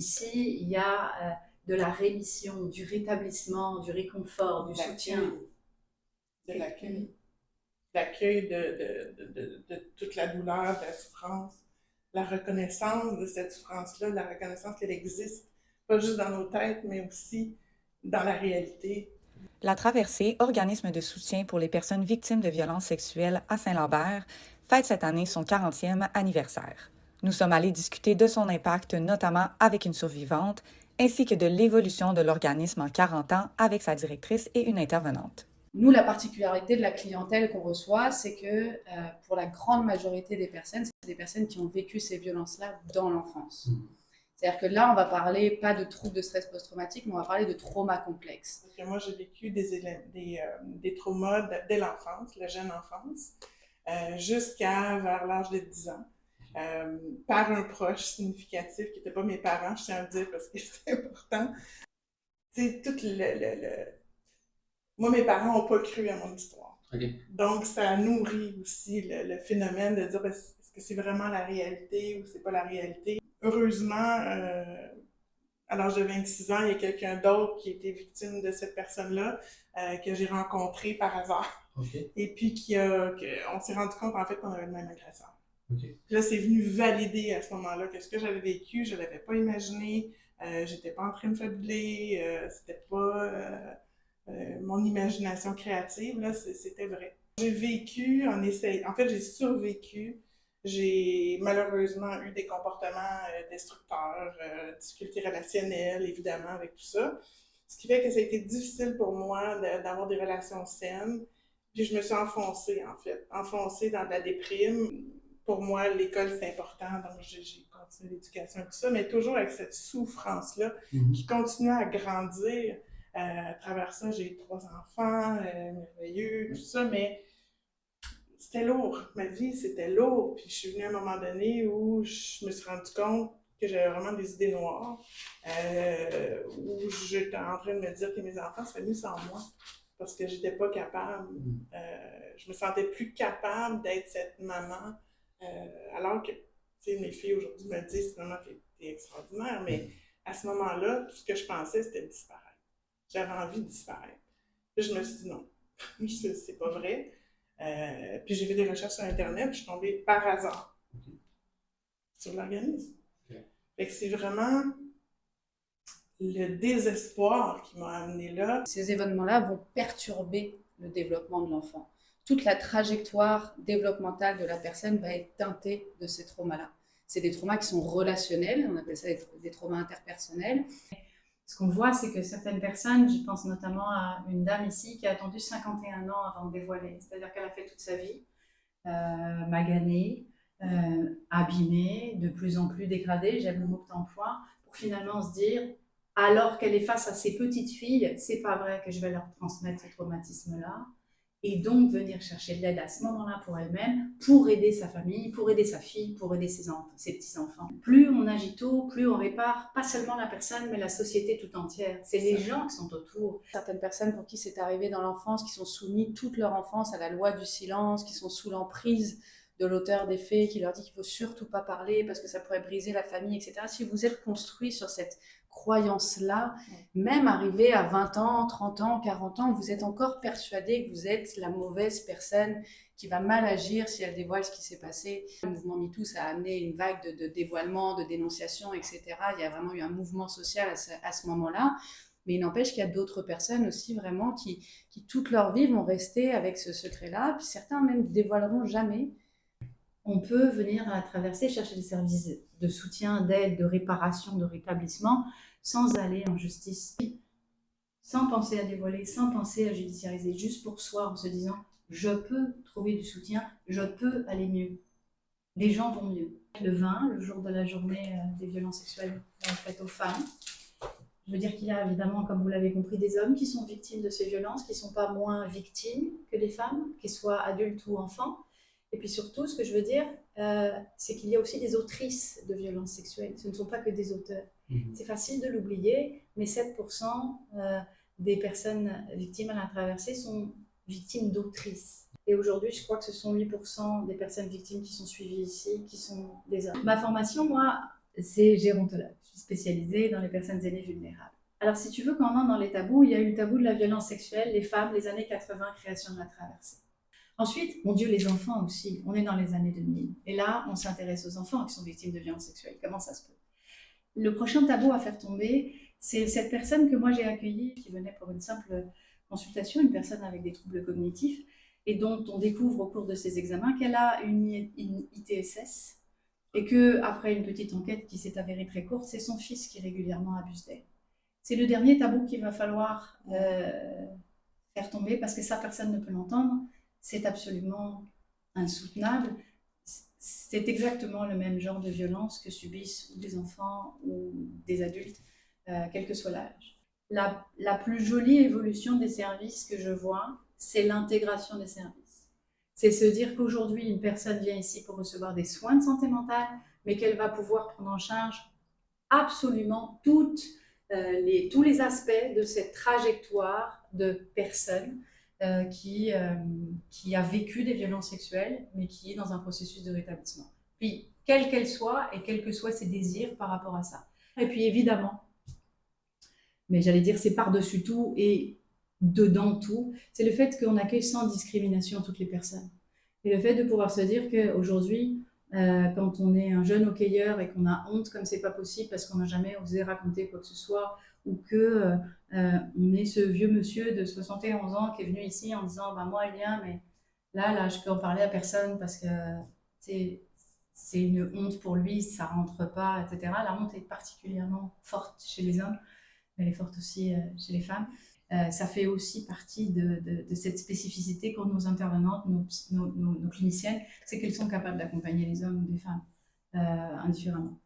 Ici, il y a de la rémission, du rétablissement, du réconfort, du soutien. De l'accueil. L'accueil de toute la douleur, de la souffrance, la reconnaissance de cette souffrance-là, la reconnaissance qu'elle existe, pas juste dans nos têtes, mais aussi dans la réalité. La Traversée, organisme de soutien pour les personnes victimes de violences sexuelles à Saint-Lambert, fête cette année son 40e anniversaire. Nous sommes allés discuter de son impact, notamment avec une survivante, ainsi que de l'évolution de l'organisme en 40 ans avec sa directrice et une intervenante. Nous, la particularité de la clientèle qu'on reçoit, c'est que pour la grande majorité des personnes, c'est des personnes qui ont vécu ces violences-là dans l'enfance. C'est-à-dire que là, on va parler pas de troubles de stress post-traumatique, mais on va parler de traumas complexes. Parce que moi, j'ai vécu des traumas dès l'enfance, la jeune enfance, jusqu'à vers l'âge de 10 ans. Par un proche significatif qui n'était pas mes parents, je tiens à le dire parce que c'est important. Tu sais, moi, mes parents n'ont pas cru à mon histoire. Okay. Donc, ça nourrit aussi le phénomène de dire, est-ce que c'est vraiment la réalité ou c'est pas la réalité? Heureusement, à l'âge de 26 ans, il y a quelqu'un d'autre qui a été victime de cette personne-là, que j'ai rencontré par hasard. Okay. Et puis, on s'est rendu compte, en fait, qu'on avait le même agresseur. Okay. Puis là, c'est venu valider à ce moment-là que ce que j'avais vécu, je l'avais pas imaginé, j'étais pas en train de fabuler, c'était pas mon imagination créative, là, c'était vrai. J'ai vécu en fait, j'ai survécu. J'ai malheureusement eu des comportements destructeurs, difficultés relationnelles, évidemment, avec tout ça. Ce qui fait que ça a été difficile pour moi d'avoir des relations saines. Puis je me suis enfoncée, en fait, enfoncée dans de la déprime. Pour moi, l'école, c'est important, donc j'ai continué l'éducation et tout ça, mais toujours avec cette souffrance-là qui continue à grandir. À travers ça, j'ai eu 3 enfants, merveilleux, tout ça, mais c'était lourd. Ma vie, c'était lourd. Puis je suis venue à un moment donné où je me suis rendu compte que j'avais vraiment des idées noires, où j'étais en train de me dire que mes enfants seraient mieux sans moi parce que j'étais pas capable. Je me sentais plus capable d'être cette maman, alors que, tu sais, mes filles aujourd'hui me disent vraiment que t'es extraordinaire, mais à ce moment-là, tout ce que je pensais, c'était disparaître. J'avais envie de disparaître. Puis je me suis dit non, c'est pas vrai. Puis j'ai fait des recherches sur Internet, je suis tombée par hasard sur l'organisme. Fait que c'est vraiment le désespoir qui m'a amenée là. Ces événements-là vont perturber le développement de l'enfant. Toute la trajectoire développementale de la personne va être teintée de ces traumas-là. C'est des traumas qui sont relationnels, on appelle ça des traumas interpersonnels. Ce qu'on voit, c'est que certaines personnes, je pense notamment à une dame ici qui a attendu 51 ans avant de dévoiler. C'est-à-dire qu'elle a fait toute sa vie maganée, abîmée, de plus en plus dégradée, j'aime le mot que tu emploies, pour finalement se dire, alors qu'elle est face à ses petites filles, c'est pas vrai que je vais leur transmettre ce traumatisme-là. Et donc venir chercher de l'aide à ce moment-là pour elle-même, pour aider sa famille, pour aider sa fille, pour aider ses petits-enfants. Plus on agit tôt, plus on répare pas seulement la personne, mais la société tout entière. C'est les gens qui sont autour. Certaines personnes pour qui c'est arrivé dans l'enfance, qui sont soumis toute leur enfance à la loi du silence, qui sont sous l'emprise de l'auteur des faits, qui leur dit qu'il ne faut surtout pas parler parce que ça pourrait briser la famille, etc. Si vous êtes construit sur cette croyance-là, même arrivé à 20 ans, 30 ans, 40 ans, vous êtes encore persuadé que vous êtes la mauvaise personne qui va mal agir si elle dévoile ce qui s'est passé. Le mouvement MeToo, ça a amené une vague de dévoilement, de dénonciation, etc. Il y a vraiment eu un mouvement social à ce moment-là. Mais il n'empêche qu'il y a d'autres personnes aussi vraiment qui toute leur vie vont rester avec ce secret-là. Puis certains même ne dévoileront jamais. On peut venir à la Traversée chercher des services de soutien, d'aide, de réparation, de rétablissement, sans aller en justice, sans penser à dévoiler, sans penser à judiciariser, juste pour soi, en se disant « je peux trouver du soutien, je peux aller mieux ». Les gens vont mieux. Le 20, le jour de la journée des violences sexuelles faites aux femmes, je veux dire qu'il y a évidemment, comme vous l'avez compris, des hommes qui sont victimes de ces violences, qui ne sont pas moins victimes que les femmes, qu'ils soient adultes ou enfants. Et puis surtout, ce que je veux dire, c'est qu'il y a aussi des autrices de violences sexuelles. Ce ne sont pas que des auteurs. C'est facile de l'oublier, mais 7% des personnes victimes à la Traversée sont victimes d'autrices. Et aujourd'hui, je crois que ce sont 8% des personnes victimes qui sont suivies ici, qui sont des hommes. Ma formation, moi, c'est gérontologue. Je suis spécialisée dans les personnes aînées vulnérables. Alors, si tu veux, quand on entre dans les tabous, il y a eu le tabou de la violence sexuelle, les femmes, les années 80, création de la traversée. Ensuite, mon Dieu, les enfants aussi. On est dans les années 2000. Et là, on s'intéresse aux enfants qui sont victimes de violences sexuelles. Comment ça se peut? Le prochain tabou à faire tomber, c'est cette personne que moi j'ai accueillie, qui venait pour une simple consultation, une personne avec des troubles cognitifs, et dont on découvre au cours de ses examens qu'elle a une ITSS, et qu'après une petite enquête qui s'est avérée très courte, c'est son fils qui régulièrement abuse d'elle. C'est le dernier tabou qu'il va falloir faire tomber, parce que ça, personne ne peut l'entendre. C'est absolument insoutenable. C'est exactement le même genre de violence que subissent des enfants ou des adultes, quel que soit l'âge. La plus jolie évolution des services que je vois, c'est l'intégration des services. C'est se dire qu'aujourd'hui, une personne vient ici pour recevoir des soins de santé mentale, mais qu'elle va pouvoir prendre en charge absolument tous les aspects de cette trajectoire de personne qui a vécu des violences sexuelles, mais qui est dans un processus de rétablissement. Puis, quelle qu'elle soit, et quels que soient ses désirs par rapport à ça. Et puis, évidemment, mais j'allais dire c'est par-dessus tout et dedans tout, c'est le fait qu'on accueille sans discrimination toutes les personnes. Et le fait de pouvoir se dire qu'aujourd'hui, quand on est un jeune hockeyeur et qu'on a honte comme c'est pas possible parce qu'on n'a jamais osé raconter quoi que ce soit, ou que on est ce vieux monsieur de 71 ans qui est venu ici en disant bah moi Elia, mais là je peux en parler à personne parce que c'est une honte pour lui, ça rentre pas, etc. La honte est particulièrement forte chez les hommes, mais elle est forte aussi chez les femmes. Ça fait aussi partie de cette spécificité qu'ont nos intervenantes, nos cliniciennes, c'est qu'elles sont capables d'accompagner les hommes ou les femmes indifféremment.